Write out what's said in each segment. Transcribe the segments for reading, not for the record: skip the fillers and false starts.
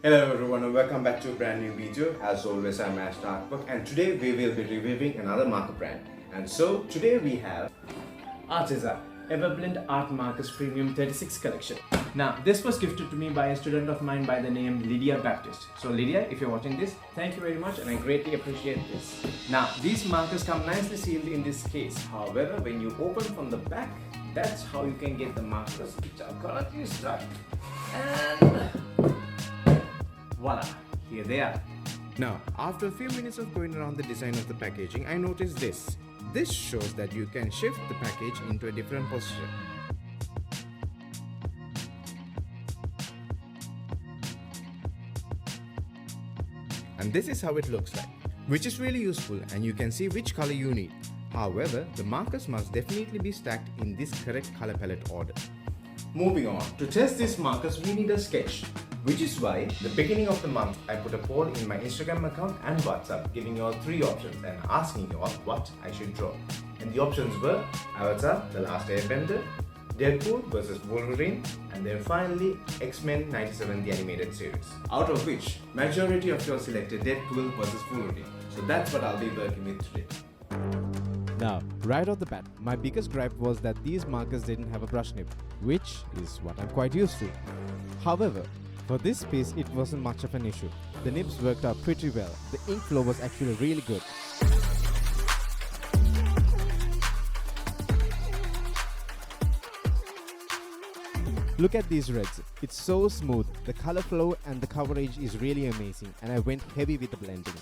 Hello everyone and welcome back to a brand new video. As always, I'm Arista and today we will be reviewing another marker brand. And so today we have Arteza Everblend Art Markers Premium 36 collection. Now this was gifted to me by a student of mine by the name Lydia Baptist. So Lydia, if you're watching this, thank you very much and I greatly appreciate this. Now these markers come nicely sealed in this case. However, when you open from the back, that's how you can get the markers which are currently stuck. And voila, here they are. Now, after a few minutes of going around the design of the packaging, I noticed this. This shows that you can shift the package into a different position. And this is how it looks like, which is really useful and you can see which color you need. However, the markers must definitely be stacked in this correct color palette order. Moving on, to test these markers we need a sketch. Which is why, the beginning of the month, I put a poll in my Instagram account and WhatsApp giving you all 3 options and asking you all what I should draw. And the options were Avatar, The Last Airbender, Deadpool vs Wolverine, and then finally X-Men 97 the animated series. Out of which, majority of you all selected Deadpool vs Wolverine. So that's what I'll be working with today. Now, right off the bat, my biggest gripe was that these markers didn't have a brush nib, which is what I'm quite used to. However, for this piece, it wasn't much of an issue. The nibs worked out pretty well. The ink flow was actually really good. Look at these reds. It's so smooth. The color flow and the coverage is really amazing, and I went heavy with the blending.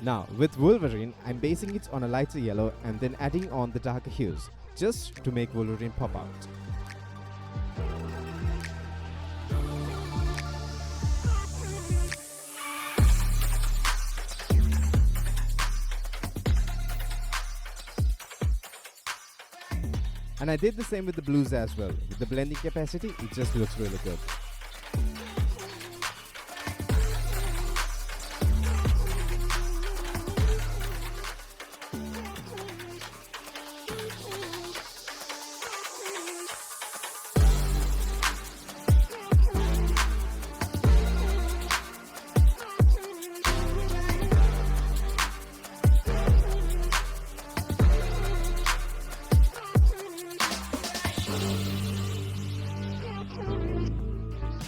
Now, with Wolverine, I'm basing it on a lighter yellow and then adding on the darker hues, just to make Wolverine pop out. And I did the same with the blues as well. With the blending capacity, it just looks really good.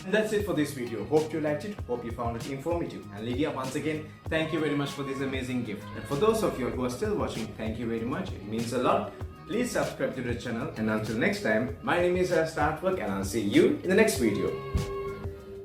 And that's it for this video. Hope you liked it, hope you found it informative. And Lydia, once again, thank you very much for this amazing gift. And for those of you who are still watching, thank you very much. It means a lot. Please subscribe to the channel. And until next time, my name is Arista and I'll see you in the next video.